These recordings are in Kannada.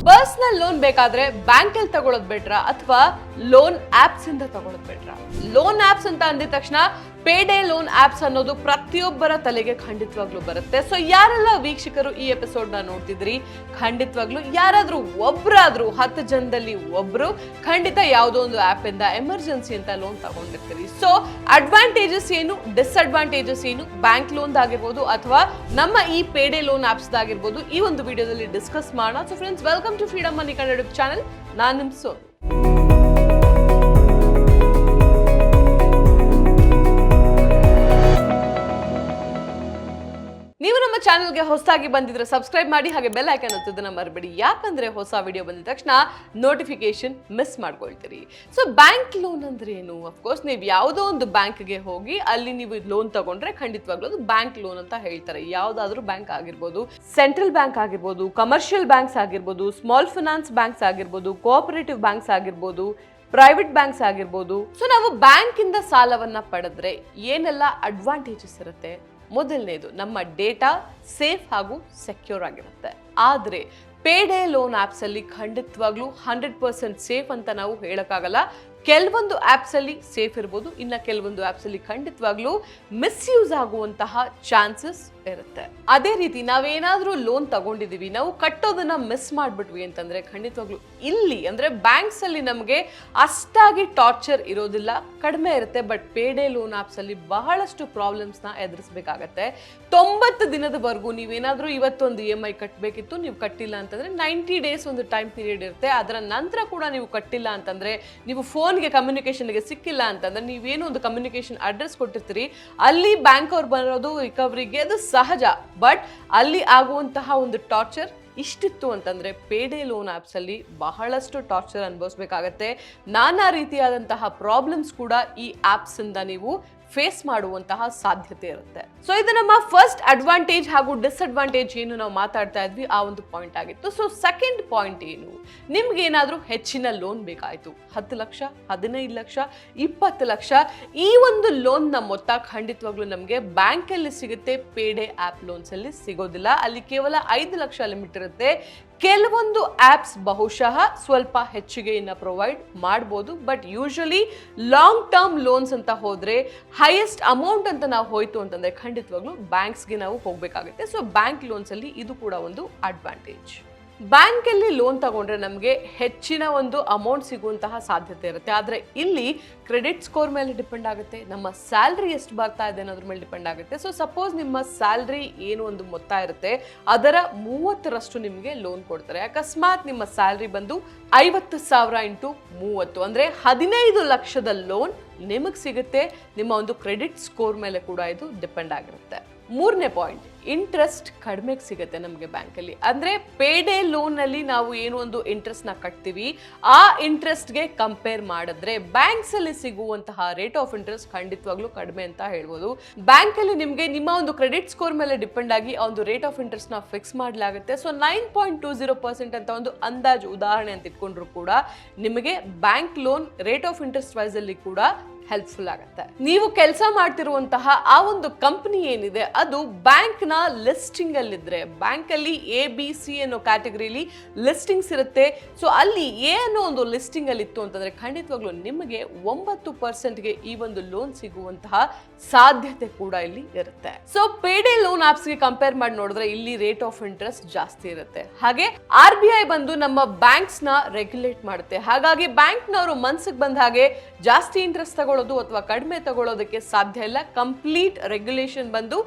ಪರ್ಸನಲ್ ಲೋನ್ ಬೇಕಾದ್ರೆ ಬ್ಯಾಂಕ್ ಅಲ್ಲಿ ತಗೊಳ್ಳೋದು ಬೆಟ್ರಾ ಅಥವಾ ಲೋನ್ ಆಪ್ಸ್ ಇಂದ ತಗೊಳ್ಳೋದು ಬೆಟ್ರಾ? ಲೋನ್ ಆಪ್ಸ್ ಅಂತ ಅಂದಿದ ತಕ್ಷಣ ಪೇಡೇ ಲೋನ್ ಆಪ್ಸ್ ಅನ್ನೋದು ಪ್ರತಿಯೊಬ್ಬರ ತಲೆಗೆ ಖಂಡಿತವಾಗ್ಲೂ ಬರುತ್ತೆ. ಸೊ ಯಾರೆಲ್ಲ ವೀಕ್ಷಕರು ಈ ಎಪಿಸೋಡ್ ನ ನೋಡ್ತಿದ್ರಿ, ಖಂಡಿತವಾಗ್ಲೂ ಯಾರಾದ್ರೂ ಒಬ್ರಾದ್ರೂ 10 ಜನದಲ್ಲಿ ಒಬ್ರು ಖಂಡಿತ ಯಾವುದೋ ಒಂದು ಆಪ್ ಇಂದ ಎಮರ್ಜೆನ್ಸಿ ಅಂತ ಲೋನ್ ತಗೊಂಡಿರ್ತೀರಿ. ಸೊ ಅಡ್ವಾಂಟೇಜಸ್ ಏನು, ಡಿಸ್ಅಡ್ವಾಂಟೇಜಸ್ ಏನು, ಬ್ಯಾಂಕ್ ಲೋನ್ ಆಗಿರ್ಬೋದು ಅಥವಾ ನಮ್ಮ ಈ ಪೇಡೇ ಲೋನ್ ಆಪ್ಸ್ ಆಗಿರ್ಬೋದು, ಈ ಒಂದು ವಿಡಿಯೋದಲ್ಲಿ ಡಿಸ್ಕಸ್ ಮಾಡೋಣ. So friends, welcome to freedom money Kannada YouTube channel. ನಾನು ನಿಮ್ ಸೋನು. ನೀವು ನಮ್ಮ ಚಾನೆಲ್ಗೆ ಹೊಸದಾಗಿ ಬಂದಿದ್ರೆ ಸಬ್ಸ್ಕ್ರೈಬ್ ಮಾಡಿ, ಹಾಗೆ ಬೆಲ್ ಐಕಾನ್ ಒತ್ತೋದನ್ನ ಮರಿಬೇಡಿ. ಯಾಕಂದ್ರೆ ಹೊಸ ವಿಡಿಯೋ ಬಂದ ತಕ್ಷಣ ನೋಟಿಫಿಕೇಶನ್ ಮಿಸ್ ಮಾಡ್ಕೊಳ್ತೀರಿ. ಸೊ ಬ್ಯಾಂಕ್ ಲೋನ್ ಅಂದ್ರೆ ಏನು? ಅಫ್ಕೋರ್ಸ್ ನೀವು ಯಾವುದೋ ಒಂದು ಬ್ಯಾಂಕ್ಗೆ ಹೋಗಿ ಅಲ್ಲಿ ನೀವು ಲೋನ್ ತಗೊಂಡ್ರೆ ಖಂಡಿತವಾಗ್ಲೂ ಅದು ಬ್ಯಾಂಕ್ ಲೋನ್ ಅಂತ ಹೇಳ್ತಾರೆ. ಯಾವ್ದಾದ್ರು ಬ್ಯಾಂಕ್ ಆಗಿರ್ಬೋದು, ಸೆಂಟ್ರಲ್ ಬ್ಯಾಂಕ್ ಆಗಿರ್ಬೋದು, ಕಮರ್ಷಿಯಲ್ ಬ್ಯಾಂಕ್ಸ್ ಆಗಿರ್ಬೋದು, ಸ್ಮಾಲ್ ಫೈನಾನ್ಸ್ ಬ್ಯಾಂಕ್ಸ್ ಆಗಿರ್ಬೋದು, ಕೋಆಪರೇಟಿವ್ ಬ್ಯಾಂಕ್ಸ್ ಆಗಿರ್ಬೋದು, ಪ್ರೈವೇಟ್ ಬ್ಯಾಂಕ್ಸ್ ಆಗಿರ್ಬೋದು. ಸೊ ನಾವು ಬ್ಯಾಂಕ್ ಇಂದ ಸಾಲವನ್ನ ಪಡೆದ್ರೆ ಏನೆಲ್ಲ ಅಡ್ವಾಂಟೇಜಸ್ ಇರುತ್ತೆ? ಮೊದಲನೇದು, ನಮ್ಮ ಡೇಟಾ ಸೇಫ್ ಹಾಗೂ ಸೆಕ್ಯೂರ್ ಆಗಿರುತ್ತೆ. ಆದ್ರೆ ಪೇಡೇ ಲೋನ್ ಆಪ್ಸ್ ಅಲ್ಲಿ ಖಂಡಿತವಾಗ್ಲೂ 100% ಸೇಫ್ ಅಂತ ನಾವು ಹೇಳಕ್ಕಾಗಲ್ಲ. ಕೆಲವೊಂದು ಆಪ್ಸ್ ಅಲ್ಲಿ ಸೇಫ್ ಇರ್ಬೋದು, ಇನ್ನ ಕೆಲವೊಂದು ಆಪ್ಸ್ ಅಲ್ಲಿ ಖಂಡಿತವಾಗ್ಲೂ ಮಿಸ್ಯೂಸ್ ಆಗುವಂತಹ ಚಾನ್ಸಸ್ ಇರುತ್ತೆ. ಅದೇ ರೀತಿ ನಾವೇನಾದ್ರೂ ಲೋನ್ ತಗೊಂಡಿದೀವಿ, ನಾವು ಕಟ್ಟೋದನ್ನ ಮಿಸ್ ಮಾಡ್ಬಿಟ್ವಿ ಅಂತಂದ್ರೆ ಖಂಡಿತವಾಗ್ಲೂ ಇಲ್ಲಿ ಅಂದ್ರೆ ಬ್ಯಾಂಕ್ಸ್ ಅಲ್ಲಿ ನಮಗೆ ಅಷ್ಟಾಗಿ ಟಾರ್ಚರ್ ಇರೋದಿಲ್ಲ, ಕಡಿಮೆ ಇರುತ್ತೆ. ಬಟ್ ಪೇಡೇ ಲೋನ್ ಆಪ್ಸ್ ಅಲ್ಲಿ ಬಹಳಷ್ಟು ಪ್ರಾಬ್ಲಮ್ಸ್ ನ ಎದುರಿಸಬೇಕಾಗತ್ತೆ. 90 ದಿನದವರೆಗೂ ನೀವೇನಾದ್ರೂ ಇವತ್ತೊಂದು EMI ಕಟ್ಟಬೇಕಿತ್ತು, ನೀವು ಕಟ್ಟಿಲ್ಲ ಅಂತಂದ್ರೆ 90 ಡೇಸ್ ಒಂದು ಟೈಮ್ ಪೀರಿಯಡ್ ಇರುತ್ತೆ. ಅದರ ನಂತರ ಕೂಡ ನೀವು ಕಟ್ಟಿಲ್ಲ ಅಂತಂದ್ರೆ, ನೀವು ಫೋನ್ಗೆ ಕಮ್ಯುನಿಕೇಶನ್ಗೆ ಸಿಕ್ಕಿಲ್ಲ ಅಂತಂದ್ರೆ, ನೀವೇನು ಒಂದು ಕಮ್ಯುನಿಕೇಶನ್ ಅಡ್ರೆಸ್ ಕೊಟ್ಟಿರ್ತೀರಿ ಅಲ್ಲಿ ಬ್ಯಾಂಕ್ ಅವ್ರು ಬರೋದು ರಿಕವರಿಗೆ, ಅದು ಸಹಜ. ಬಟ್ ಅಲ್ಲಿ ಆಗುವಂತಹ ಒಂದು ಟಾರ್ಚರ್ ಇಷ್ಟಿತ್ತು ಅಂತಂದ್ರೆ ಪೇಡೇ ಲೋನ್ ಆಪ್ಸ್ ಅಲ್ಲಿ ಬಹಳಷ್ಟು ಟಾರ್ಚರ್ ಅನುಭವಿಸಬೇಕಾಗತ್ತೆ. ನಾನಾ ರೀತಿಯಾದಂತಹ ಪ್ರಾಬ್ಲಮ್ಸ್ ಕೂಡ ಈ ಆಪ್ಸ್ ಇಂದ ನೀವು ಫೇಸ್ ಮಾಡುವಂತಹ ಸಾಧ್ಯತೆ ಇರುತ್ತೆ. ಸೊ ಇದು ನಮ್ಮ ಫಸ್ಟ್ ಅಡ್ವಾಂಟೇಜ್ ಹಾಗೂ ಡಿಸ್ಅಡ್ವಾಂಟೇಜ್ ಏನು ನಾವು ಮಾತಾಡ್ತಾ ಇದ್ವಿ, ಆ ಒಂದು ಪಾಯಿಂಟ್ ಆಗಿತ್ತು. ಸೊ ಸೆಕೆಂಡ್ ಪಾಯಿಂಟ್ ಏನು, ನಿಮ್ಗೆ ಏನಾದ್ರೂ ಹೆಚ್ಚಿನ ಲೋನ್ ಬೇಕಾಯ್ತು, 10 ಲಕ್ಷ, 15 ಲಕ್ಷ, 20 ಲಕ್ಷ, ಈ ಒಂದು ಲೋನ್ ನ ಮೊತ್ತ ಖಂಡಿತವಾಗ್ಲೂ ನಮ್ಗೆ ಬ್ಯಾಂಕ್ ಅಲ್ಲಿ ಸಿಗುತ್ತೆ. ಪೇಡೇ ಆಪ್ ಲೋನ್ಸ್ ಅಲ್ಲಿ ಸಿಗೋದಿಲ್ಲ. ಅಲ್ಲಿ ಕೇವಲ 5 ಲಕ್ಷ ಲಿಮಿಟ್ ಇರುತ್ತೆ. ಕೆಲವೊಂದು ಆಪ್ಸ್ ಬಹುಶಃ ಸ್ವಲ್ಪ ಹೆಚ್ಚಿಗೆಯನ್ನ ಪ್ರೊವೈಡ್ ಮಾಡಬಹುದು. But usually long term loans ಅಂತ ಹೋದ್ರೆ, ಹೈಯೆಸ್ಟ್ ಅಮೌಂಟ್ ಅಂತ ನಾವು ಹೋಯ್ತು ಅಂತಂದ್ರೆ ಖಂಡಿತವಾಗ್ಲೂ ಬ್ಯಾಂಕ್ಸ್ಗೆ ನಾವು ಹೋಗ್ಬೇಕಾಗುತ್ತೆ. ಸೊ ಬ್ಯಾಂಕ್ ಲೋನ್ಸ್ ಅಲ್ಲಿ ಇದು ಕೂಡ ಒಂದು ಅಡ್ವಾಂಟೇಜ್. ಬ್ಯಾಂಕ್ ಅಲ್ಲಿ ಲೋನ್ ತಗೊಂಡ್ರೆ ನಮಗೆ ಹೆಚ್ಚಿನ ಒಂದು ಅಮೌಂಟ್ ಸಿಗುವಂತಹ ಸಾಧ್ಯತೆ ಇರುತ್ತೆ. ಆದ್ರೆ ಇಲ್ಲಿ ಕ್ರೆಡಿಟ್ ಸ್ಕೋರ್ ಮೇಲೆ ಡಿಪೆಂಡ್ ಆಗುತ್ತೆ, ನಮ್ಮ ಸ್ಯಾಲ್ರಿ ಎಷ್ಟು ಬರ್ತಾ ಇದೆ ಅನ್ನೋದ್ರ ಮೇಲೆ ಡಿಪೆಂಡ್ ಆಗುತ್ತೆ. ಸೊ ಸಪೋಸ್ ನಿಮ್ಮ ಸ್ಯಾಲ್ರಿ ಏನು ಒಂದು ಮೊತ್ತ ಇರುತ್ತೆ, ಅದರ 30% ನಿಮಗೆ ಲೋನ್ ಕೊಡ್ತಾರೆ. ಅಕಸ್ಮಾತ್ ನಿಮ್ಮ ಸ್ಯಾಲ್ರಿ ಬಂದು 50,000 ಇಂಟು 30 ಅಂದ್ರೆ 15 ಲಕ್ಷದ ಲೋನ್ ನಿಮಗೆ ಸಿಗುತ್ತೆ. ನಿಮ್ಮ ಒಂದು ಕ್ರೆಡಿಟ್ ಸ್ಕೋರ್ ಮೇಲೆ ಕೂಡ ಇದು ಡಿಪೆಂಡ್ ಆಗಿರುತ್ತೆ. ಮೂರನೇ ಪಾಯಿಂಟ್, ಇಂಟ್ರೆಸ್ಟ್ ಕಡಿಮೆ ಸಿಗುತ್ತೆ ನಮಗೆ ಬ್ಯಾಂಕಲ್ಲಿ. ಅಂದ್ರೆ ಪೇಡೇ ಲೋನ್ ಅಲ್ಲಿ ನಾವು ಏನು ಒಂದು ಇಂಟ್ರೆಸ್ಟ್ ನ ಕಟ್ತೀವಿ, ಆ ಇಂಟ್ರೆಸ್ಟ್ಗೆ ಕಂಪೇರ್ ಮಾಡಿದ್ರೆ ಬ್ಯಾಂಕ್ಸ್ ಅಲ್ಲಿ ಸಿಗುವಂತಹ ರೇಟ್ ಆಫ್ ಇಂಟ್ರೆಸ್ಟ್ ಖಂಡಿತವಾಗ್ಲೂ ಕಡಿಮೆ ಅಂತ ಹೇಳ್ಬೋದು. ಬ್ಯಾಂಕ್ ಅಲ್ಲಿ ನಿಮಗೆ ನಿಮ್ಮ ಒಂದು ಕ್ರೆಡಿಟ್ ಸ್ಕೋರ್ ಮೇಲೆ ಡಿಪೆಂಡ್ ಆಗಿ ಆ ಒಂದು ರೇಟ್ ಆಫ್ ಇಂಟ್ರೆಸ್ಟ್ ನ ಫಿಕ್ಸ್ ಮಾಡಲಾಗುತ್ತೆ. ಸೊ 9.20% ಅಂತ ಒಂದು ಅಂದಾಜು ಉದಾಹರಣೆ ಅಂತ ಇಟ್ಕೊಂಡ್ರು ಕೂಡ ನಿಮಗೆ bank loan rate of interest wise ಅಲ್ಲಿ ಕೂಡ ಹೆಲ್ಪ್ಫುಲ್ ಆಗುತ್ತೆ. ನೀವು ಕೆಲಸ ಮಾಡ್ತಿರುವಂತಹ ಆ ಒಂದು ಕಂಪನಿ ಏನಿದೆ ಅದು ಬ್ಯಾಂಕ್ ನ ಲಿಸ್ಟಿಂಗ್ ಅಲ್ಲಿ ಇದ್ರೆ, ಬ್ಯಾಂಕ್ ಅಲ್ಲಿ ABC ಅನ್ನೋ ಕ್ಯಾಟಗರಿಲಿ ಲಿಸ್ಟಿಂಗ್ಸ್ ಇರುತ್ತೆ. ಸೊ ಅಲ್ಲಿ A ಅನ್ನೋ ಒಂದು ಲಿಸ್ಟಿಂಗ್ ಅಲ್ಲಿ ಇತ್ತು ಅಂತಂದ್ರೆ ಖಂಡಿತವಾಗ್ಲೂ ನಿಮಗೆ 9%ಗೆ ಈ ಒಂದು ಲೋನ್ ಸಿಗುವಂತಹ ಸಾಧ್ಯತೆ ಕೂಡ ಇಲ್ಲಿ ಇರುತ್ತೆ. ಸೊ ಪೇಡೇ ಲೋನ್ ಆಪ್ಸ್ ಗೆ ಕಂಪೇರ್ ಮಾಡಿ ನೋಡಿದ್ರೆ ಇಲ್ಲಿ ರೇಟ್ ಆಫ್ ಇಂಟ್ರೆಸ್ಟ್ ಜಾಸ್ತಿ ಇರುತ್ತೆ. ಹಾಗೆ RBI ಬಂದು ನಮ್ಮ ಬ್ಯಾಂಕ್ಸ್ ನ ರೆಗ್ಯುಲೇಟ್ ಮಾಡುತ್ತೆ. ಹಾಗಾಗಿ ಬ್ಯಾಂಕ್ ನವರು ಮನ್ಸಿಗೆ ಬಂದ ಹಾಗೆ ಜಾಸ್ತಿ ಇಂಟ್ರೆಸ್ಟ್ ತಗೊಳ್ಳೋದು ಅಥವಾ ಕಡಿಮೆ ತಗೊಳ್ಳೋದಕ್ಕೆ ಸಾಧ್ಯ ಇಲ್ಲ. ಕಂಪ್ಲೀಟ್ ರೆಗ್ಯುಲೇಷನ್ ಬಂದು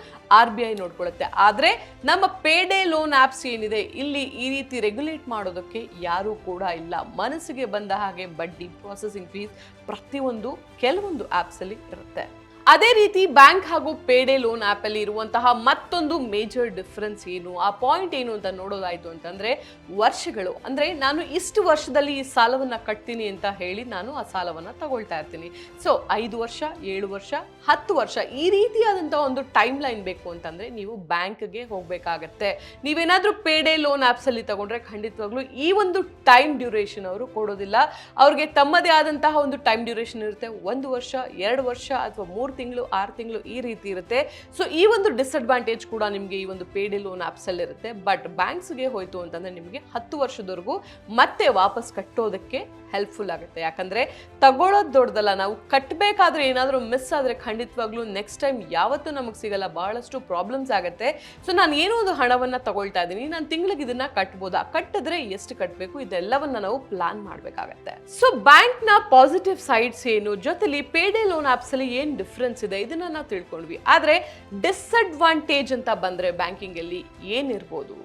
RBI ನೋಡ್ಕೊಳ್ಳುತ್ತೆ. ಆದ್ರೆ ನಮ್ಮ ಪೇಡೇ ಲೋನ್ ಆಪ್ಸ್ ಏನಿದೆ ಇಲ್ಲಿ ಈ ರೀತಿ ರೆಗ್ಯುಲೇಟ್ ಮಾಡೋದಕ್ಕೆ ಯಾರು ಕೂಡ ಇಲ್ಲ. ಮನಸ್ಸಿಗೆ ಬಂದ ಹಾಗೆ ಬಡ್ಡಿ, ಪ್ರೊಸೆಸಿಂಗ್ ಫೀಸ್ ಪ್ರತಿಯೊಂದು ಕೆಲವೊಂದು ಆಪ್ಸ್ ಅಲ್ಲಿ ಇರುತ್ತೆ. ಅದೇ ರೀತಿ ಬ್ಯಾಂಕ್ ಹಾಗೂ ಪೇಡೇ ಲೋನ್ ಆಪ್ ಅಲ್ಲಿ ಇರುವಂತಹ ಮತ್ತೊಂದು ಮೇಜರ್ ಡಿಫರೆನ್ಸ್ ಏನು, ಆ ಪಾಯಿಂಟ್ ಏನು ಅಂತ ನೋಡೋದಾಯ್ತು ಅಂತಂದ್ರೆ ವರ್ಷಗಳು. ಅಂದ್ರೆ ನಾನು ಇಷ್ಟು ವರ್ಷದಲ್ಲಿ ಈ ಸಾಲವನ್ನ ಕಟ್ತೀನಿ ಅಂತ ಹೇಳಿ ನಾನು ಆ ಸಾಲವನ್ನ ತಗೊಳ್ತಾ ಇರ್ತೀನಿ. ಸೊ 5 ವರ್ಷ, 7 ವರ್ಷ, 10 ವರ್ಷ ಈ ರೀತಿಯಾದಂತಹ ಒಂದು ಟೈಮ್ ಲೈನ್ ಬೇಕು ಅಂತಂದ್ರೆ ನೀವು ಬ್ಯಾಂಕ್ಗೆ ಹೋಗ್ಬೇಕಾಗತ್ತೆ. ನೀವೇನಾದ್ರೂ ಪೇಡೇ ಲೋನ್ ಆಪ್ಸ್ ಅಲ್ಲಿ ತಗೊಂಡ್ರೆ ಖಂಡಿತವಾಗ್ಲೂ ಈ ಒಂದು ಟೈಮ್ ಡ್ಯೂರೇಷನ್ ಅವರು ಕೊಡೋದಿಲ್ಲ. ಅವ್ರಿಗೆ ತಮ್ಮದೇ ಆದಂತಹ ಒಂದು ಟೈಮ್ ಡ್ಯೂರೇಷನ್ ಇರುತ್ತೆ. 1 ವರ್ಷ, 2 ವರ್ಷ ಅಥವಾ 3 ತಿಂಗಳು 6 ತಿಂಗಳು ಈ ರೀತಿ ಇರುತ್ತೆ. ಸೊ ಈ ಒಂದು ಡಿಸ್ಅಡ್ವಾಂಟೇಜ್ ಕೂಡ ನಿಮಗೆ ಈ ಒಂದು ಪೇಡೆ ಲೋನ್ ಆಪ್ಸ್ ಅಲ್ಲಿ ಇರುತ್ತೆ. ಬಟ್ ಬ್ಯಾಂಕ್ಸ್ಗೆ ಹೋಯ್ತು ಅಂತಂದ್ರೆ ನಿಮಗೆ 10 ವರ್ಷದವರೆಗೂ ಮತ್ತೆ ವಾಪಸ್ ಕಟ್ಟೋದಕ್ಕೆ ಹೆಲ್ಪ್ಫುಲ್ ಆಗುತ್ತೆ. ಯಾಕಂದ್ರೆ ತಗೊಳ್ಳೋದು ದೊಡ್ಡದಲ್ಲ, ನಾವು ಕಟ್ಟಬೇಕಾದ್ರೆ ಏನಾದರೂ ಮಿಸ್ ಆದ್ರೆ ಖಂಡಿತವಾಗ್ಲೂ ನೆಕ್ಸ್ಟ್ ಟೈಮ್ ಯಾವತ್ತೂ ನಮಗೆ ಸಿಗಲ್ಲ, ಬಹಳಷ್ಟು ಪ್ರಾಬ್ಲಮ್ಸ್ ಆಗುತ್ತೆ. ಸೊ ನಾನು ಏನೋ ಒಂದು ಹಣವನ್ನ ತಗೊಳ್ತಾ ಇದ್ದೀನಿ, ನಾನು ತಿಂಗಳಿಗೆ ಇದನ್ನ ಕಟ್ಬೋದಾ, ಕಟ್ಟಿದ್ರೆ ಎಷ್ಟು ಕಟ್ಟಬೇಕು, ಇದೆಲ್ಲವನ್ನ ನಾವು ಪ್ಲಾನ್ ಮಾಡಬೇಕಾಗತ್ತೆ. ಸೊ ಬ್ಯಾಂಕ್ ನ ಪಾಸಿಟಿವ್ ಸೈಡ್ಸ್ ಏನು, ಜೊತೆಲಿ ಪೇಡೆ ಲೋನ್ ಆಪ್ಸ್ ಅಲ್ಲಿ ಏನ್ ಡಿಫ್ರೆನ್ಸ್ ಇದೆ ಇದನ್ನ ನಾವು ತಿಳ್ಕೊಂಡ್ವಿ. ಆದ್ರೆ ಡಿಸ್ಅಡ್ವಾಂಟೇಜ್ ಅಂತ ಬಂದ್ರೆ ಬ್ಯಾಂಕಿಂಗ್ ಅಲ್ಲಿ ಏನಿರ್ಬೋದು?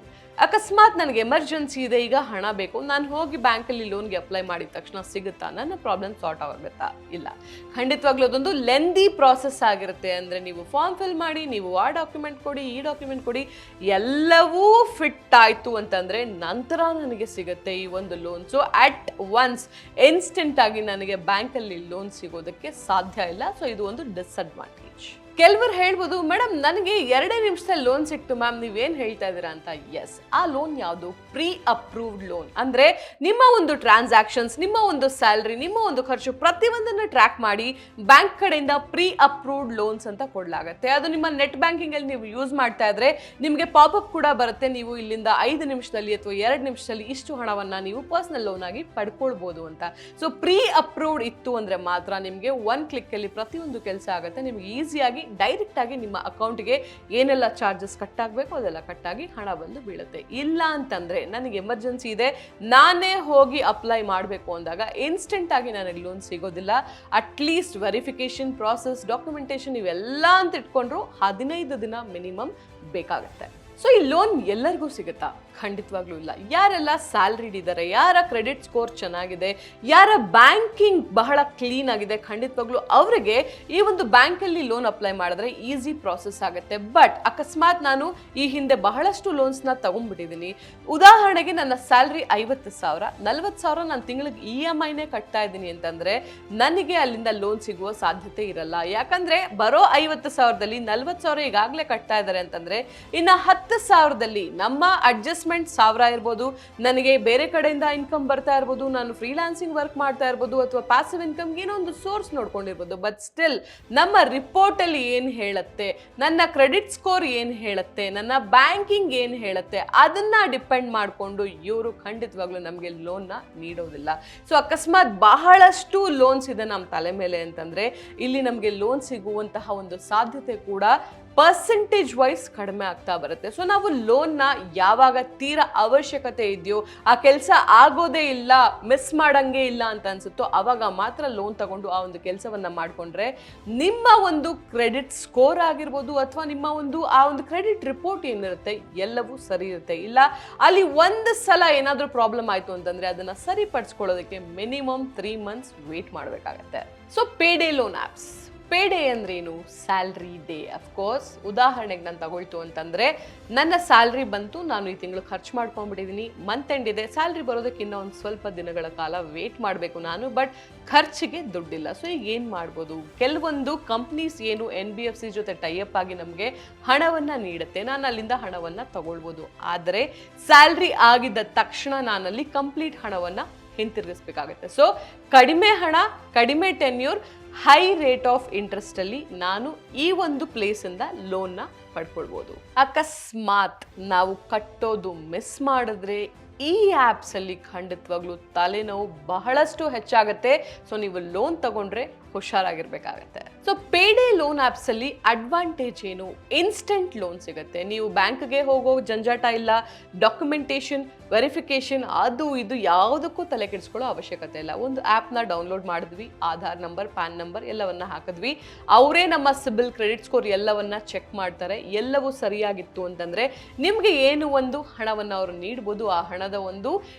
ಅಕಸ್ಮಾತ್ ನನಗೆ ಎಮರ್ಜೆನ್ಸಿ ಇದೆ, ಈಗ ಹಣ ಬೇಕು, ನಾನು ಹೋಗಿ ಬ್ಯಾಂಕಲ್ಲಿ ಲೋನ್ಗೆ ಅಪ್ಲೈ ಮಾಡಿದ ತಕ್ಷಣ ಸಿಗುತ್ತಾ, ನನ್ನ ಪ್ರಾಬ್ಲಮ್ ಸಾರ್ಟ್ ಆಗುತ್ತಾ? ಇಲ್ಲ, ಖಂಡಿತವಾಗ್ಲೂ ಅದೊಂದು ಲೆಂದಿ ಪ್ರಾಸೆಸ್ ಆಗಿರುತ್ತೆ. ಅಂದರೆ ನೀವು ಫಾರ್ಮ್ ಫಿಲ್ ಮಾಡಿ, ನೀವು ಆ ಡಾಕ್ಯುಮೆಂಟ್ ಕೊಡಿ, ಈ ಡಾಕ್ಯುಮೆಂಟ್ ಕೊಡಿ, ಎಲ್ಲವೂ ಫಿಟ್ ಆಯಿತು ಅಂತಂದರೆ ನಂತರ ನನಗೆ ಸಿಗುತ್ತೆ ಈ ಒಂದು loan. So at once instant ಆಗಿ ನನಗೆ ಬ್ಯಾಂಕಲ್ಲಿ ಲೋನ್ ಸಿಗೋದಕ್ಕೆ ಸಾಧ್ಯ ಇಲ್ಲ. ಸೊ ಇದು ಒಂದು ಡಿಸ್ಅಡ್ವಾಂಟೇಜ್. ಕೆಲವರು ಹೇಳ್ಬೋದು, ಮೇಡಮ್ ನನಗೆ 2 ನಿಮಿಷದಲ್ಲಿ ಲೋನ್ ಸಿಕ್ತು ಮ್ಯಾಮ್, ನೀವೇನು ಹೇಳ್ತಾ ಇದ್ದೀರಾ ಅಂತ. ಎಸ್, ಆ ಲೋನ್ ಯಾವುದು? Pre approved loan. ಅಂದರೆ ನಿಮ್ಮ ಒಂದು ಟ್ರಾನ್ಸಾಕ್ಷನ್ಸ್, ನಿಮ್ಮ ಒಂದು ಸ್ಯಾಲ್ರಿ, ನಿಮ್ಮ ಒಂದು ಖರ್ಚು ಪ್ರತಿಯೊಂದನ್ನು ಟ್ರ್ಯಾಕ್ ಮಾಡಿ ಬ್ಯಾಂಕ್ ಕಡೆಯಿಂದ ಪ್ರೀ ಅಪ್ರೂವ್ಡ್ ಲೋನ್ಸ್ ಅಂತ ಕೊಡಲಾಗುತ್ತೆ. ಅದು ನಿಮ್ಮ ನೆಟ್ ಬ್ಯಾಂಕಿಂಗ್ ಅಲ್ಲಿ ನೀವು ಯೂಸ್ ಮಾಡ್ತಾ ಇದ್ರೆ ನಿಮಗೆ ಪಾಪಪ್ ಕೂಡ ಬರುತ್ತೆ, ನೀವು ಇಲ್ಲಿಂದ 5 ನಿಮಿಷದಲ್ಲಿ ಅಥವಾ 2 ನಿಮಿಷದಲ್ಲಿ ಇಷ್ಟು ಹಣವನ್ನ ನೀವು ಪರ್ಸನಲ್ ಲೋನ್ ಆಗಿ ಪಡ್ಕೊಳ್ಬಹುದು ಅಂತ. ಸೊ ಪ್ರೀ ಅಪ್ರೂವ್ಡ್ ಇತ್ತು ಅಂದ್ರೆ ಮಾತ್ರ ನಿಮಗೆ 1 ಕ್ಲಿಕ್ ಅಲ್ಲಿ ಪ್ರತಿಯೊಂದು ಕೆಲಸ ಆಗುತ್ತೆ. ನಿಮ್ಗೆ ಈಸಿಯಾಗಿ ಡೈರೆಕ್ಟ್ ಆಗಿ ನಿಮ್ಮ ಅಕೌಂಟ್ಗೆ ಏನೆಲ್ಲ ಚಾರ್ಜಸ್ ಕಟ್ ಆಗಬೇಕು ಅದೆಲ್ಲ ಕಟ್ಟಾಗಿ ಹಣ ಬಂದು ಬೀಳುತ್ತೆ. ಇಲ್ಲ ಅಂತಂದ್ರೆ ನನಗೆ ಎಮರ್ಜೆನ್ಸಿ ಇದೆ, ನಾನೇ ಹೋಗಿ ಅಪ್ಲೈ ಮಾಡಬೇಕು ಅಂದಾಗ ಇನ್ಸ್ಟೆಂಟ್ ಆಗಿ ನನಗೆ ಲೋನ್ ಸಿಗೋದಿಲ್ಲ. ಅಟ್ಲೀಸ್ಟ್ ವೆರಿಫಿಕೇಶನ್ ಪ್ರಾಸೆಸ್, ಡಾಕ್ಯುಮೆಂಟೇಶನ್ ಇವೆಲ್ಲ ಅಂತ ಇಟ್ಕೊಂಡ್ರು 15 ದಿನ ಮಿನಿಮಮ್ ಬೇಕಾಗುತ್ತೆ. ಸೊ ಈ ಲೋನ್ ಎಲ್ಲರಿಗೂ ಸಿಗುತ್ತಾ? ಖಂಡಿತವಾಗ್ಲೂ ಇಲ್ಲ. ಯಾರೆಲ್ಲ ಸ್ಯಾಲ್ರಿಡ್ ಇದ್ದಾರೆ, ಯಾರ ಕ್ರೆಡಿಟ್ ಸ್ಕೋರ್ ಚೆನ್ನಾಗಿದೆ, ಯಾರ ಬ್ಯಾಂಕಿಂಗ್ ಬಹಳ ಕ್ಲೀನ್ ಆಗಿದೆ, ಖಂಡಿತವಾಗ್ಲೂ ಅವರಿಗೆ ಈ ಒಂದು ಬ್ಯಾಂಕಲ್ಲಿ ಲೋನ್ ಅಪ್ಲೈ ಮಾಡಿದ್ರೆ ಈಸಿ ಪ್ರಾಸೆಸ್ ಆಗುತ್ತೆ. ಬಟ್ ಅಕಸ್ಮಾತ್ ನಾನು ಈ ಹಿಂದೆ ಬಹಳಷ್ಟು ಲೋನ್ಸ್ನ ತಗೊಂಡ್ಬಿಟ್ಟಿದ್ದೀನಿ. ಉದಾಹರಣೆಗೆ ನನ್ನ ಸ್ಯಾಲ್ರಿ 50,000, 40,000 ನಾನು ತಿಂಗಳಿಗೆ EMIನೇ ಕಟ್ತಾ ಇದ್ದೀನಿ ಅಂತಂದ್ರೆ ನನಗೆ ಅಲ್ಲಿಂದ ಲೋನ್ ಸಿಗುವ ಸಾಧ್ಯತೆ ಇರಲ್ಲ. ಯಾಕಂದ್ರೆ ಬರೋ 50,000ದಲ್ಲಿ 40,000 ಈಗಾಗಲೇ ಕಟ್ತಾ ಇದ್ದಾರೆ ಅಂತಂದ್ರೆ ಇನ್ನು 10,000ದಲ್ಲಿ ನಮ್ಮ ಅಡ್ಜಸ್ಟ್ಮೆಂಟ್ 1,000 ಇರ್ಬೋದು, ನನಗೆ ಬೇರೆ ಕಡೆಯಿಂದ ಇನ್ಕಮ್ ಬರ್ತಾ ಇರ್ಬೋದು, ನಾನು ಫ್ರೀಲಾನ್ಸಿಂಗ್ ವರ್ಕ್ ಮಾಡ್ತಾ ಇರ್ಬೋದು, ಅಥವಾ ಪ್ಯಾಸಿವ್ ಇನ್ಕಮ್ ಏನೋ ಒಂದು ಸೋರ್ಸ್ ನೋಡ್ಕೊಂಡಿರ್ಬೋದು. ಬಟ್ ಸ್ಟಿಲ್ ನಮ್ಮ ರಿಪೋರ್ಟ್ ಅಲ್ಲಿ ಏನ್ ಹೇಳುತ್ತೆ, ನನ್ನ ಕ್ರೆಡಿಟ್ ಸ್ಕೋರ್ ಏನ್ ಹೇಳುತ್ತೆ, ನನ್ನ ಬ್ಯಾಂಕಿಂಗ್ ಏನ್ ಹೇಳುತ್ತೆ, ಅದನ್ನ ಡಿಪೆಂಡ್ ಮಾಡಿಕೊಂಡು ಇವರು ಖಂಡಿತವಾಗ್ಲೂ ನಮಗೆ ಲೋನ್ ನ ನೀಡೋದಿಲ್ಲ. ಸೊ ಅಕಸ್ಮಾತ್ ಬಹಳಷ್ಟು ಲೋನ್ಸ್ ಇದೆ ನಮ್ಮ ತಲೆ ಮೇಲೆ ಅಂತಂದ್ರೆ ಇಲ್ಲಿ ನಮಗೆ ಲೋನ್ ಸಿಗುವಂತಹ ಒಂದು ಸಾಧ್ಯತೆ ಕೂಡ ಪರ್ಸೆಂಟೇಜ್ ವೈಸ್ ಕಡಿಮೆ ಆಗ್ತಾ ಬರುತ್ತೆ. ಸೊ ನಾವು ಲೋನ್ನ ಯಾವಾಗ ತೀರಾ ಅವಶ್ಯಕತೆ ಇದೆಯೋ, ಆ ಕೆಲಸ ಆಗೋದೇ ಇಲ್ಲ, ಮಿಸ್ ಮಾಡಂಗೆ ಇಲ್ಲ ಅಂತ ಅನ್ಸುತ್ತೋ ಅವಾಗ ಮಾತ್ರ ಲೋನ್ ತಗೊಂಡು ಆ ಒಂದು ಕೆಲಸವನ್ನ ಮಾಡ್ಕೊಂಡ್ರೆ ನಿಮ್ಮ ಒಂದು ಕ್ರೆಡಿಟ್ ಸ್ಕೋರ್ ಆಗಿರ್ಬೋದು ಅಥವಾ ನಿಮ್ಮ ಆ ಒಂದು ಕ್ರೆಡಿಟ್ ರಿಪೋರ್ಟ್ ಏನಿರುತ್ತೆ ಎಲ್ಲವೂ ಸರಿ ಇರುತ್ತೆ. ಇಲ್ಲ ಅಲ್ಲಿ ಒಂದು ಸಲ ಏನಾದರೂ ಪ್ರಾಬ್ಲಮ್ ಆಯ್ತು ಅಂತಂದ್ರೆ ಅದನ್ನ ಸರಿಪಡಿಸ್ಕೊಳ್ಳೋದಕ್ಕೆ ಮಿನಿಮಮ್ 3 months ವೇಟ್ ಮಾಡಬೇಕಾಗತ್ತೆ. So payday loan apps. Payday ಅಂದ್ರೇನು? Salary day. ಅಫ್ಕೋರ್ಸ್ ಉದಾಹರಣೆಗೆ ನಾನು ತಗೊಳ್ತು ಅಂತಂದರೆ ನನ್ನ ಸ್ಯಾಲ್ರಿ ಬಂತು, ನಾನು ಈ ತಿಂಗಳು ಖರ್ಚು ಮಾಡ್ಕೊಂಡ್ಬಿಟ್ಟಿದ್ದೀನಿ, ಮಂತ್ ಎಂಡ್ ಇದೆ, ಸ್ಯಾಲ್ರಿ ಬರೋದಕ್ಕೆ ಇನ್ನೂ ಒಂದು ಸ್ವಲ್ಪ ದಿನಗಳ ಕಾಲ ವೇಟ್ ಮಾಡಬೇಕು ನಾನು, ಬಟ್ ಖರ್ಚಿಗೆ ದುಡ್ಡಿಲ್ಲ. ಸೊ ಈಗ ಏನು ಮಾಡ್ಬೋದು? ಕೆಲವೊಂದು ಕಂಪ್ನೀಸ್ ಏನು NBFC ಜೊತೆ ಟೈಅಪ್ ಆಗಿ ನಮಗೆ ಹಣವನ್ನು ನೀಡುತ್ತೆ, ನಾನು ಅಲ್ಲಿಂದ ಹಣವನ್ನು ತಗೊಳ್ಬೋದು. ಆದರೆ ಸ್ಯಾಲ್ರಿ ಆಗಿದ್ದ ತಕ್ಷಣ ನಾನಲ್ಲಿ ಕಂಪ್ಲೀಟ್ ಹಣವನ್ನು ಹಿಂತಿರುಗಿಸ್ಬೇಕಾಗತ್ತೆ. ಸೊ ಕಡಿಮೆ ಹಣ, ಕಡಿಮೆ tenure, high rate of interest ಅಲ್ಲಿ ನಾನು ಈ ಒಂದು ಪ್ಲೇಸ್ ಇಂದ ಲೋನ್ ನ ಪಡ್ಕೊಳ್ಬಹುದು. ಅಕಸ್ಮಾತ್ ನಾವು ಕಟ್ಟೋದು ಮಿಸ್ ಮಾಡಿದ್ರೆ ಈ ಆಪ್ಸ್ ಅಲ್ಲಿ ಖಂಡಿತವಾಗ್ಲೂ ತಲೆನೋವು ಬಹಳಷ್ಟು ಹೆಚ್ಚಾಗುತ್ತೆ. ಸೊ ನೀವು ಲೋನ್ ತಗೊಂಡ್ರೆ ಹುಷಾರಾಗಿರ್ಬೇಕಾಗತ್ತೆ. ಸೊ ಪೇಡೆ ಲೋನ್ ಆಪ್ಸ್ ಅಲ್ಲಿ ಅಡ್ವಾಂಟೇಜ್ ಏನು? ಇನ್ಸ್ಟೆಂಟ್ ಲೋನ್ ಸಿಗುತ್ತೆ, ನೀವು ಬ್ಯಾಂಕ್ಗೆ ಹೋಗೋ ಜಂಜಾಟ ಇಲ್ಲ, ಡಾಕ್ಯುಮೆಂಟೇಶನ್, ವೆರಿಫಿಕೇಶನ್ ಅದು ಇದು ಯಾವುದಕ್ಕೂ ತಲೆ ಕೆಡಿಸ್ಕೊಳ್ಳೋ ಅವಶ್ಯಕತೆ ಇಲ್ಲ. ಒಂದು ಆ್ಯಪ್ನ ಡೌನ್ಲೋಡ್ ಮಾಡಿದ್ವಿ, ಆಧಾರ್ ನಂಬರ್, ಪ್ಯಾನ್ ನಂಬರ್ ಎಲ್ಲವನ್ನ ಹಾಕಿದ್ವಿ, ಅವರೇ ನಮ್ಮ ಸಿಬಿಲ್, ಕ್ರೆಡಿಟ್ ಸ್ಕೋರ್ ಎಲ್ಲವನ್ನ ಚೆಕ್ ಮಾಡ್ತಾರೆ. ಎಲ್ಲವೂ ಸರಿಯಾಗಿತ್ತು ಅಂತಂದ್ರೆ ನಿಮ್ಗೆ ಏನು ಒಂದು ಹಣವನ್ನು ಅವರು ನೀಡ್ಬೋದು, ಆ ಹಣದ ಒಂದು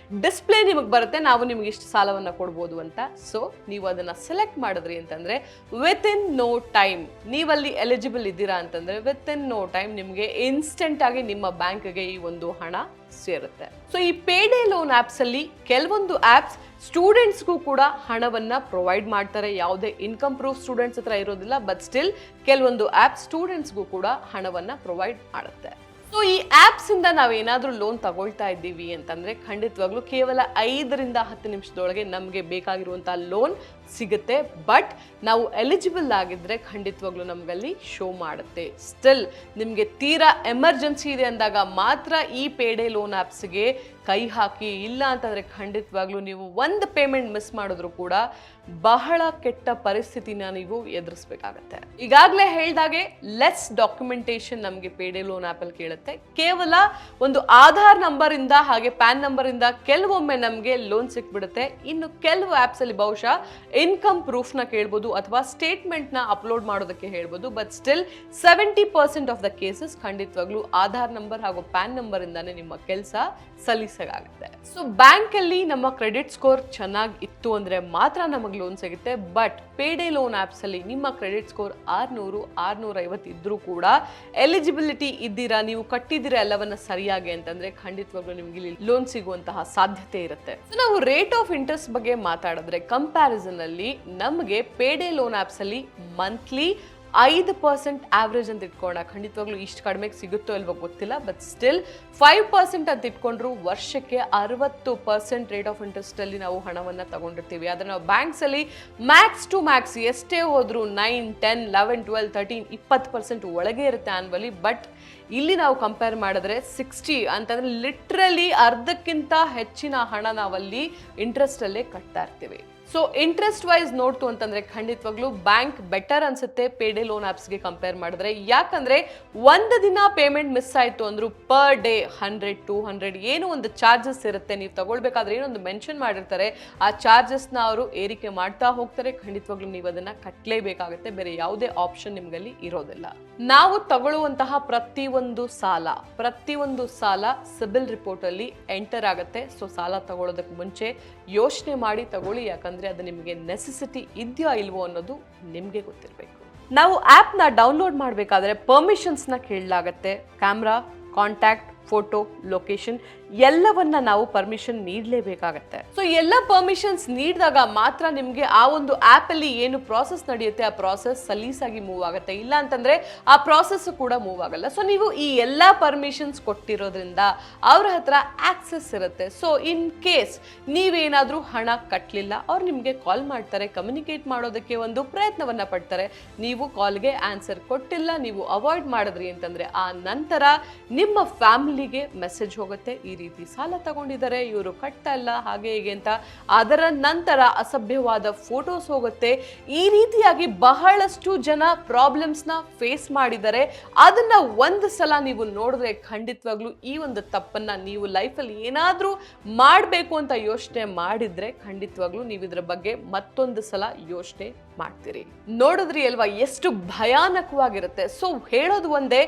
ಡಿಸ್ಪ್ಲೇ ನಿಮಗೆ ಬರುತ್ತೆ, ನಾವು ನಿಮ್ಗೆ ಇಷ್ಟು ಸಾಲವನ್ನ ಕೊಡ್ಬೋದು ಅಂತ. ಸೊ ನೀವು ಅದನ್ನ ಸೆಲೆಕ್ಟ್ ಮಾಡಿದ್ರಿ ಅಂತಂದ್ರೆ ವಿತ್ ಇನ್ ನೋ ಟೈಮ್ ನೀವಲ್ಲಿ ಎಲಿಜಿಬಲ್ ಇದ್ದೀರಾ ಅಂತಂದ್ರೆ ವಿತ್ ಇನ್ ನೋ ಟೈಮ್ ನಿಮಗೆ ಇನ್ಸ್ಟೆಂಟ್ ಆಗಿ ನಿಮ್ಮ ಬ್ಯಾಂಕ್ಗೆ ಈ ಒಂದು ಹಣ ಸೇರುತ್ತೆ. ಸೊ ಈ ಪೇಡೆ ಲೋನ್ ಆಪ್ಸ್ ಅಲ್ಲಿ ಕೆಲವೊಂದು ಆಪ್ಸ್ ಸ್ಟೂಡೆಂಟ್ಸ್ಗೂ ಕೂಡ ಹಣವನ್ನ ಪ್ರೊವೈಡ್ ಮಾಡ್ತಾರೆ. ಯಾವುದೇ ಇನ್ಕಮ್ ಪ್ರೂಫ್ ಸ್ಟೂಡೆಂಟ್ಸ್ ಹತ್ರ ಇರೋದಿಲ್ಲ, ಬಟ್ ಸ್ಟಿಲ್ ಕೆಲವೊಂದು ಆಪ್ ಸ್ಟೂಡೆಂಟ್ಸ್ಗೂ ಕೂಡ ಹಣವನ್ನ ಪ್ರೊವೈಡ್ ಮಾಡುತ್ತೆ. ಸೊ ಈ ಆಪ್ಸ್ ಇಂದ ನಾವೇನಾದ್ರೂ ಲೋನ್ ತಗೊಳ್ತಾ ಇದ್ದೀವಿ ಅಂತಂದ್ರೆ ಖಂಡಿತವಾಗ್ಲೂ ಕೇವಲ 5 ರಿಂದ 10 ನಿಮಿಷದೊಳಗೆ ನಮಗೆ ಬೇಕಾಗಿರುವಂತಹ ಲೋನ್ ಸಿಗುತ್ತೆ. ಬಟ್ ನಾವು ಎಲಿಜಿಬಲ್ ಆಗಿದ್ರೆ ಖಂಡಿತವಾಗ್ಲೂ ನಮ್ಗಲ್ಲಿ ಶೋ ಮಾಡುತ್ತೆ. ಸ್ಟಿಲ್ ನಿಮಗೆ ತೀರಾ ಎಮರ್ಜೆನ್ಸಿ ಇದೆ ಅಂದಾಗ ಮಾತ್ರ ಈ ಪೇಡೆ ಲೋನ್ ಆಪ್ಸ್ಗೆ ಕೈ ಹಾಕಿ. ಇಲ್ಲ ಅಂತಂದ್ರೆ ಖಂಡಿತವಾಗ್ಲೂ ನೀವು ಒಂದು ಪೇಮೆಂಟ್ ಮಿಸ್ ಮಾಡಿದ್ರು ಕೂಡ ಬಹಳ ಕೆಟ್ಟ ಪರಿಸ್ಥಿತಿನ ನೀವು ಎದುರಿಸಬೇಕಾಗತ್ತೆ. ಈಗಾಗಲೇ ಹೇಳ್ದಾಗೆ ಲೆಸ್ ಡಾಕ್ಯುಮೆಂಟೇಶನ್ ನಮಗೆ ಪೇಡೆ ಲೋನ್ ಆಪ್ ಅಲ್ಲಿ ಕೇಳುತ್ತೆ. ಕೇವಲ ಒಂದು ಆಧಾರ್ ನಂಬರ್ ಇಂದ ಹಾಗೆ ಪ್ಯಾನ್ ನಂಬರ್ ಇಂದ ಕೆಲವೊಮ್ಮೆ ನಮಗೆ ಲೋನ್ ಸಿಕ್ಬಿಡುತ್ತೆ. ಇನ್ನು ಕೆಲವು ಆಪ್ಸ್ ಅಲ್ಲಿ ಬಹುಶಃ ಇನ್ಕಮ್ ಪ್ರೂಫ್ ನ ಕೇಳ್ಬೋದು ಅಥವಾ ಸ್ಟೇಟ್ಮೆಂಟ್ ನ ಅಪ್ಲೋಡ್ ಮಾಡೋದಕ್ಕೆ ಹೇಳ್ಬೋದು. But still 70% of the cases ಖಂಡಿತವಾಗ್ಲೂ ಆಧಾರ್ ನಂಬರ್ ಹಾಗೂ ಪ್ಯಾನ್ ನಂಬರ್ ಇಂದಾನೆ ನಿಮ್ಮ ಕೆಲಸ ಸಲ್ಲಿಸಾಗುತ್ತೆ. ಸೊ ಬ್ಯಾಂಕ್ ಅಲ್ಲಿ ನಮ್ಮ ಕ್ರೆಡಿಟ್ ಸ್ಕೋರ್ ಚೆನ್ನಾಗಿ ಇತ್ತು ಅಂದ್ರೆ ಮಾತ್ರ ನಮಗೆ ಲೋನ್ ಸಿಗುತ್ತೆ. ಬಟ್ ಪೇಡೆ ಲೋನ್ ಆಪ್ಸ್ ಅಲ್ಲಿ ನಿಮ್ಮ ಕ್ರೆಡಿಟ್ ಸ್ಕೋರ್ 600, 650 ಇದ್ರೂ ಕೂಡ ಎಲಿಜಿಬಿಲಿಟಿ ಇದ್ದೀರಾ, ನೀವು ಕಟ್ಟಿದ್ದೀರಾ ಎಲ್ಲವನ್ನ ಸರಿಯಾಗಿ ಅಂತಂದ್ರೆ ಖಂಡಿತವಾಗ್ಲೂ ನಿಮ್ಗೆ ಲೋನ್ ಸಿಗುವಂತಹ ಸಾಧ್ಯತೆ ಇರುತ್ತೆ. ಸೊ ನಾವು ರೇಟ್ ಆಫ್ ಇಂಟ್ರೆಸ್ಟ್ ಬಗ್ಗೆ ಮಾತಾಡಿದ್ರೆ ಕಂಪ್ಯಾರಿಸನ್ ಅಲ್ಲಿ ನಮಗೆ ಪೇಡೆ ಲೋನ್ ಆಪ್ಸ್ ಅಲ್ಲಿ ಮಂತ್ಲಿ 5% ಆವ್ರೇಜ್ ಅಂತ ಇಟ್ಕೊಂಡ. ಖಂಡಿತವಾಗ್ಲೂ ಇಷ್ಟು ಕಡಿಮೆಗೆ ಸಿಗುತ್ತೋ ಇಲ್ವೋ ಗೊತ್ತಿಲ್ಲ. ಬಟ್ ಸ್ಟಿಲ್ 5% ಅಂತ ಇಟ್ಕೊಂಡ್ರು ವರ್ಷಕ್ಕೆ 60% ರೇಟ್ ಆಫ್ ಇಂಟ್ರೆಸ್ಟ್ ಅಲ್ಲಿ ನಾವು ಹಣವನ್ನ ತಗೊಂಡಿರ್ತೀವಿ. ಆದ್ರೆ ನಾವು ಬ್ಯಾಂಕ್ಸ್ ಅಲ್ಲಿ ಮ್ಯಾಕ್ಸ್ ಟು ಮ್ಯಾಕ್ಸ್ ಎಷ್ಟೇ ಹೋದ್ರು 9, 10, 11, 12, 13, 20% ಒಳಗೆ ಇರುತ್ತೆ ಆನ್ವಲಿ. ಬಟ್ ಇಲ್ಲಿ ನಾವು ಕಂಪೇರ್ ಮಾಡಿದ್ರೆ 60 ಅಂತಂದ್ರೆ ಲಿಟ್ರಲಿ ಅರ್ಧಕ್ಕಿಂತ ಹೆಚ್ಚಿನ ಹಣ ನಾವಲ್ಲಿ ಇಂಟ್ರೆಸ್ಟ್ ಅಲ್ಲೇ ಕಟ್ತಾ ಇರ್ತೀವಿ. ಸೊ ಇಂಟ್ರೆಸ್ಟ್ ವೈಸ್ ನೋಡ್ತು ಅಂತಂದ್ರೆ ಖಂಡಿತವಾಗ್ಲೂ ಬ್ಯಾಂಕ್ ಬೆಟರ್ ಅನ್ಸುತ್ತೆ ಪೇಡೆ ಲೋನ್ ಆಪ್ಸ್ಗೆ ಕಂಪೇರ್ ಮಾಡಿದ್ರೆ. ಯಾಕಂದ್ರೆ ಒಂದು ದಿನ ಪೇಮೆಂಟ್ ಮಿಸ್ ಆಯ್ತು ಅಂದ್ರೂ ಪರ್ ಡೇ 100, 200 ಏನೋ ಒಂದು ಚಾರ್ಜಸ್ ಇರುತ್ತೆ. ನೀವು ತಗೊಳ್ಬೇಕಾದ್ರೆ ಏನೊಂದು ಮೆನ್ಷನ್ ಮಾಡಿರ್ತಾರೆ, ಆ ಚಾರ್ಜಸ್ನ ಅವರು ಏರಿಕೆ ಮಾಡ್ತಾ ಹೋಗ್ತಾರೆ. ಖಂಡಿತವಾಗ್ಲೂ ನೀವು ಅದನ್ನ ಕಟ್ಟಲೇಬೇಕಾಗುತ್ತೆ. ಬೇರೆ ಯಾವುದೇ ಆಪ್ಷನ್ ನಿಮ್ಗಲ್ಲಿ ಇರೋದಿಲ್ಲ. ನಾವು ತಗೊಳ್ಳುವಂತಹ ಪ್ರತಿಯೊಂದು ಸಾಲ ಸಿಬಿಲ್ ರಿಪೋರ್ಟ್ ಅಲ್ಲಿ ಎಂಟರ್ ಆಗುತ್ತೆ. ಸೊ ಸಾಲ ತಗೊಳ್ಳೋದಕ್ಕೆ ಮುಂಚೆ ಯೋಚನೆ ಮಾಡಿ ತಗೊಳ್ಳಿ. ಯಾಕಂದ್ರೆ ಅದು ನಿಮಗೆ ನೆಸೆಸಿಟಿ ಇದೆಯಾ ಇಲ್ವೋ ಅನ್ನೋದು ನಿಮಗೆ ಗೊತ್ತಿರಬೇಕು. ನಾವು ಆಪ್ ನ ಡೌನ್ಲೋಡ್ ಮಾಡಬೇಕಾದ್ರೆ ಪರ್ಮಿಷನ್ಸ್ ನ ಕೇಳಲಾಗುತ್ತೆ. ಕ್ಯಾಮ್ರಾ, ಕಾಂಟ್ಯಾಕ್ಟ್, ಫೋಟೋ, ಲೊಕೇಶನ್ ಎಲ್ಲವನ್ನ ನಾವು ಪರ್ಮಿಷನ್ ನೀಡಲೇಬೇಕಾಗತ್ತೆ. ಸೊ ಎಲ್ಲ ಪರ್ಮಿಷನ್ಸ್ ನೀಡಿದಾಗ ಮಾತ್ರ ನಿಮಗೆ ಆ ಒಂದು ಆಪ್ ಅಲ್ಲಿ ಏನು ಪ್ರಾಸೆಸ್ ನಡೆಯುತ್ತೆ ಆ ಪ್ರಾಸೆಸ್ ಸಲೀಸಾಗಿ ಮೂವ್ ಆಗುತ್ತೆ. ಇಲ್ಲ ಅಂತಂದ್ರೆ ಆ ಪ್ರಾಸೆಸ್ ಕೂಡ ಮೂವ್ ಆಗಲ್ಲ. ಸೊ ನೀವು ಈ ಎಲ್ಲಾ ಪರ್ಮಿಷನ್ಸ್ ಕೊಟ್ಟಿರೋದ್ರಿಂದ ಅವ್ರ ಹತ್ರ ಆಕ್ಸೆಸ್ ಇರುತ್ತೆ. ಸೊ ಇನ್ ಕೇಸ್ ನೀವೇನಾದ್ರೂ ಹಣ ಕಟ್ಟಲಿಲ್ಲ, ಅವ್ರು ನಿಮಗೆ ಕಾಲ್ ಮಾಡ್ತಾರೆ, ಕಮ್ಯುನಿಕೇಟ್ ಮಾಡೋದಕ್ಕೆ ಒಂದು ಪ್ರಯತ್ನವನ್ನ ಪಡ್ತಾರೆ. ನೀವು ಕಾಲ್ಗೆ ಆನ್ಸರ್ ಕೊಟ್ಟಿಲ್ಲ, ನೀವು ಅವಾಯ್ಡ್ ಮಾಡಿದ್ರಿ ಅಂತಂದ್ರೆ ಆ ನಂತರ ನಿಮ್ಮ ಫ್ಯಾಮಿಲಿಗೆ ಮೆಸೇಜ್ ಹೋಗುತ್ತೆ, ಈ ರೀತಿ ಸಾಲ ತಗೊಂಡಿದ್ದಾರೆ, ಇವರು ಕಟ್ತಾ ಇಲ್ಲ, ಹಾಗೆ ಹೀಗೆ ಅಂತ. ಅದರ ನಂತರ ಅಸಭ್ಯವಾದ ಫೋಟೋಸ್ ಹೋಗುತ್ತೆ. ಈ ರೀತಿಯಾಗಿ ಬಹಳಷ್ಟು ಜನ ಪ್ರಾಬ್ಲಮ್ಸ್ ನ ಫೇಸ್ ಮಾಡಿದ್ದಾರೆ. ಅದನ್ನ ಒಂದು ಸಲ ನೀವು ನೋಡಿದ್ರೆ ಖಂಡಿತವಾಗ್ಲೂ ಈ ಒಂದು ತಪ್ಪನ್ನ ನೀವು ಲೈಫಲ್ಲಿ ಏನಾದ್ರೂ ಮಾಡಬೇಕು ಅಂತ ಯೋಚನೆ ಮಾಡಿದ್ರೆ ಖಂಡಿತವಾಗ್ಲೂ ನೀವು ಇದ್ರ ಬಗ್ಗೆ ಮತ್ತೊಂದು ಸಲ ಯೋಚನೆ ಮಾಡ್ತೀರಿ. ನೋಡಿದ್ರಿ ಅಲ್ವಾ ಎಷ್ಟು ಭಯಾನಕವಾಗಿರುತ್ತೆ. ಸೊ ಹೇಳೋದು ಒಂದೇ,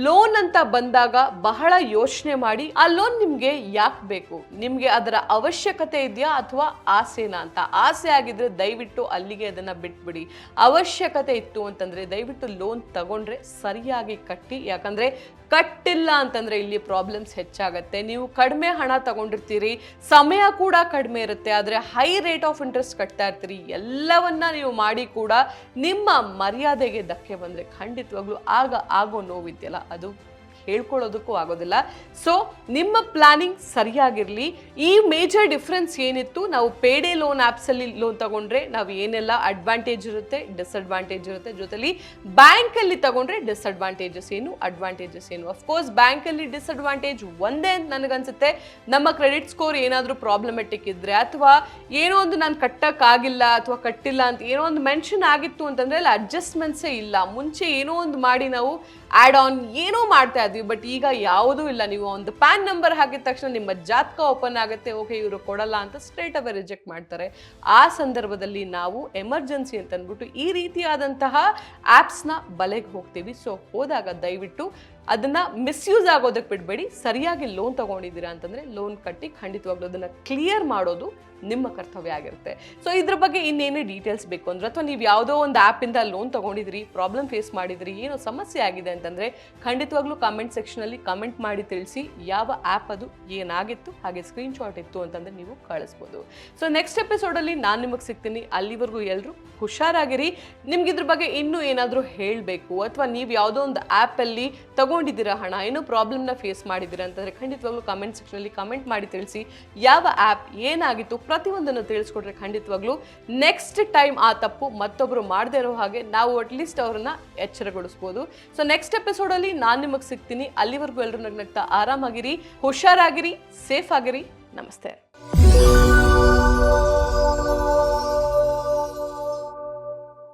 ಲೋನ್ ಅಂತ ಬಂದಾಗ ಬಹಳ ಯೋಚನೆ ಮಾಡಿ ಆ ಲೋನ್ ನಿಮ್ಗೆ ಯಾಕೆ ಬೇಕು, ನಿಮ್ಗೆ ಅದರ ಅವಶ್ಯಕತೆ ಇದೆಯಾ ಅಥವಾ ಆಸೆನಾ ಅಂತ. ಆಸೆ ಆಗಿದ್ರೆ ದಯವಿಟ್ಟು ಅಲ್ಲಿಗೆ ಅದನ್ನ ಬಿಟ್ಬಿಡಿ. ಅವಶ್ಯಕತೆ ಇತ್ತು ಅಂತಂದ್ರೆ ದಯವಿಟ್ಟು ಲೋನ್ ತಗೊಂಡ್ರೆ ಸರಿಯಾಗಿ ಕಟ್ಟಿ. ಯಾಕಂದ್ರೆ ಕಟ್ಟಿಲ್ಲ ಅಂತಂದ್ರೆ ಇಲ್ಲಿ ಪ್ರಾಬ್ಲಮ್ಸ್ ಹೆಚ್ಚಾಗತ್ತೆ. ನೀವು ಕಡಿಮೆ ಹಣ ತಗೊಂಡಿರ್ತೀರಿ, ಸಮಯ ಕೂಡ ಕಡಿಮೆ ಇರುತ್ತೆ, ಆದ್ರೆ ಹೈ ರೇಟ್ ಆಫ್ ಇಂಟ್ರೆಸ್ಟ್ ಕಟ್ತಾ ಇರ್ತೀರಿ. ಎಲ್ಲವನ್ನ ನೀವು ಮಾಡಿ ಕೂಡ ನಿಮ್ಮ ಮರ್ಯಾದೆಗೆ ಧಕ್ಕೆ ಬಂದ್ರೆ ಖಂಡಿತವಾಗ್ಲೂ ಆಗೋ ನೋವಿದೆಯಲ್ಲ ಅದು ಹೇಳ್ಕೊಳ್ಳೋದಕ್ಕೂ ಆಗೋದಿಲ್ಲ. ಸೊ ನಿಮ್ಮ ಪ್ಲಾನಿಂಗ್ ಸರಿಯಾಗಿರ್ಲಿ. ಈ ಮೇಜರ್ ಡಿಫ್ರೆನ್ಸ್ ಏನಿತ್ತು, ನಾವು ಪೇಡೆ ಲೋನ್ ಆಪ್ಸ್ ಅಲ್ಲಿ ಲೋನ್ ತಗೊಂಡ್ರೆ ನಾವು ಏನೆಲ್ಲ ಅಡ್ವಾಂಟೇಜ್ ಇರುತ್ತೆ, ಡಿಸ್ಅಡ್ವಾಂಟೇಜ್ ಇರುತ್ತೆ, ಜೊತೆಲಿ ಬ್ಯಾಂಕ್ ಅಲ್ಲಿ ತಗೊಂಡ್ರೆ ಡಿಸ್ಅಡ್ವಾಂಟೇಜಸ್ ಏನು, ಅಡ್ವಾಂಟೇಜಸ್ ಏನು. ಅಫ್ಕೋರ್ಸ್ ಬ್ಯಾಂಕ್ ಅಲ್ಲಿ ಡಿಸ್ಅಡ್ವಾಂಟೇಜ್ ಒಂದೇ ಅಂತ ನನಗನ್ಸುತ್ತೆ, ನಮ್ಮ ಕ್ರೆಡಿಟ್ ಸ್ಕೋರ್ ಏನಾದರೂ ಪ್ರಾಬ್ಲಮೆಟಿಕ್ ಇದ್ರೆ ಅಥವಾ ಏನೋ ಒಂದು ನಾನು ಕಟ್ಟಕ್ಕಾಗಿಲ್ಲ ಅಥವಾ ಕಟ್ಟಿಲ್ಲ ಅಂತ ಏನೋ ಒಂದು ಮೆನ್ಷನ್ ಆಗಿತ್ತು ಅಂತಂದ್ರೆ ಅಲ್ಲಿ ಅಡ್ಜಸ್ಟ್ಮೆಂಟ್ಸೇ ಇಲ್ಲ. ಮುಂಚೆ ಏನೋ ಒಂದು ಮಾಡಿ ನಾವು ಆಡ್ ಆನ್ ಏನೋ ಮಾಡ್ತಾ ಇದ್ವಿ, ಬಟ್ ಈಗ ಯಾವುದೂ ಇಲ್ಲ. ನೀವು ಒಂದು ಪ್ಯಾನ್ ನಂಬರ್ ಹಾಕಿದ ತಕ್ಷಣ ನಿಮ್ಮ ಜಾತಕ ಓಪನ್ ಆಗುತ್ತೆ, ಓಕೆ ಇವರು ಕೊಡಲ್ಲ ಅಂತ ಸ್ಟ್ರೇಟ್ ಅವೇ ರಿಜೆಕ್ಟ್ ಮಾಡ್ತಾರೆ. ಆ ಸಂದರ್ಭದಲ್ಲಿ ನಾವು ಎಮರ್ಜೆನ್ಸಿ ಅಂತ ಅಂದ್ಬಿಟ್ಟು ಈ ರೀತಿಯಾದಂತಹ ಆ್ಯಪ್ಸ್ನ ಬಲೆಗೆ ಹೋಗ್ತೀವಿ. ಸೊ ಹೋದಾಗ ದಯವಿಟ್ಟು ಅದನ್ನ ಮಿಸ್ಯೂಸ್ ಆಗೋದಕ್ಕೆ ಬಿಡಬೇಡಿ. ಸರಿಯಾಗಿ ಲೋನ್ ತಗೊಂಡಿದ್ದೀರಾ ಅಂತಂದ್ರೆ ಲೋನ್ ಕಟ್ಟಿ ಖಂಡಿತವಾಗ್ಲೂ ಅದನ್ನ ಕ್ಲಿಯರ್ ಮಾಡೋದು ನಿಮ್ಮ ಕರ್ತವ್ಯ ಆಗಿರುತ್ತೆ. ಸೊ ಇದ್ರ ಬಗ್ಗೆ ಇನ್ನೇನೇ ಡೀಟೇಲ್ಸ್ ಬೇಕು ಅಂದ್ರೆ ಅಥವಾ ನೀವು ಯಾವುದೋ ಒಂದು ಆ್ಯಪಿಂದ ಲೋನ್ ತಗೊಂಡಿದ್ರಿ, ಪ್ರಾಬ್ಲಮ್ ಫೇಸ್ ಮಾಡಿದ್ರಿ, ಏನೋ ಸಮಸ್ಯೆ ಆಗಿದೆ ಅಂತಂದ್ರೆ ಖಂಡಿತವಾಗ್ಲೂ ಕಾಮೆಂಟ್ ಸೆಕ್ಷನಲ್ಲಿ ಕಮೆಂಟ್ ಮಾಡಿ ತಿಳಿಸಿ ಯಾವ ಆ್ಯಪ್ ಅದು, ಏನಾಗಿತ್ತು, ಹಾಗೆ ಸ್ಕ್ರೀನ್ಶಾಟ್ ಇತ್ತು ಅಂತಂದ್ರೆ ನೀವು ಕಳಿಸ್ಬೋದು. ಸೊ ನೆಕ್ಸ್ಟ್ ಎಪಿಸೋಡಲ್ಲಿ ನಾನು ನಿಮಗೆ ಸಿಗ್ತೀನಿ. ಅಲ್ಲಿವರೆಗೂ ಎಲ್ಲರೂ ಹುಷಾರಾಗಿರಿ. ನಿಮ್ಗೆ ಇದ್ರ ಬಗ್ಗೆ ಇನ್ನೂ ಏನಾದರೂ ಹೇಳಬೇಕು ಅಥವಾ ನೀವು ಯಾವುದೋ ಒಂದು ಆ್ಯಪಲ್ಲಿ ಕಳ್ಕೊಂಡಿದ್ದೀರಾ ಹಣ, ಏನೋ ಪ್ರಾಬ್ಲಮ್ನ ಫೇಸ್ ಮಾಡಿದ್ದೀರಾ ಅಂತಂದರೆ ಖಂಡಿತವಾಗ್ಲೂ ಕಮೆಂಟ್ ಸೆಕ್ಷನಲ್ಲಿ ಕಮೆಂಟ್ ಮಾಡಿ ತಿಳಿಸಿ. ಯಾವ ಆ್ಯಪ್ ಏನಾಗಿತ್ತು ಪ್ರತಿಯೊಂದನ್ನು ತಿಳಿಸ್ಕೊಟ್ರೆ ಖಂಡಿತವಾಗ್ಲೂ ನೆಕ್ಸ್ಟ್ ಟೈಮ್ ಆ ತಪ್ಪು ಮತ್ತೊಬ್ಬರು ಮಾಡದೇ ಇರೋ ಹಾಗೆ ನಾವು ಅಟ್ಲೀಸ್ಟ್ ಅವ್ರನ್ನ ಎಚ್ಚರಗೊಳಿಸ್ಬೋದು. ಸೊ ನೆಕ್ಸ್ಟ್ ಎಪಿಸೋಡಲ್ಲಿ ನಾನು ನಿಮಗೆ ಸಿಗ್ತೀನಿ. ಅಲ್ಲಿವರೆಗೂ ಎಲ್ಲರೂ ನಗ್ನಗ್ತಾ ಆರಾಮಾಗಿರಿ, ಹುಷಾರಾಗಿರಿ, ಸೇಫ್ ಆಗಿರಿ. ನಮಸ್ತೆ.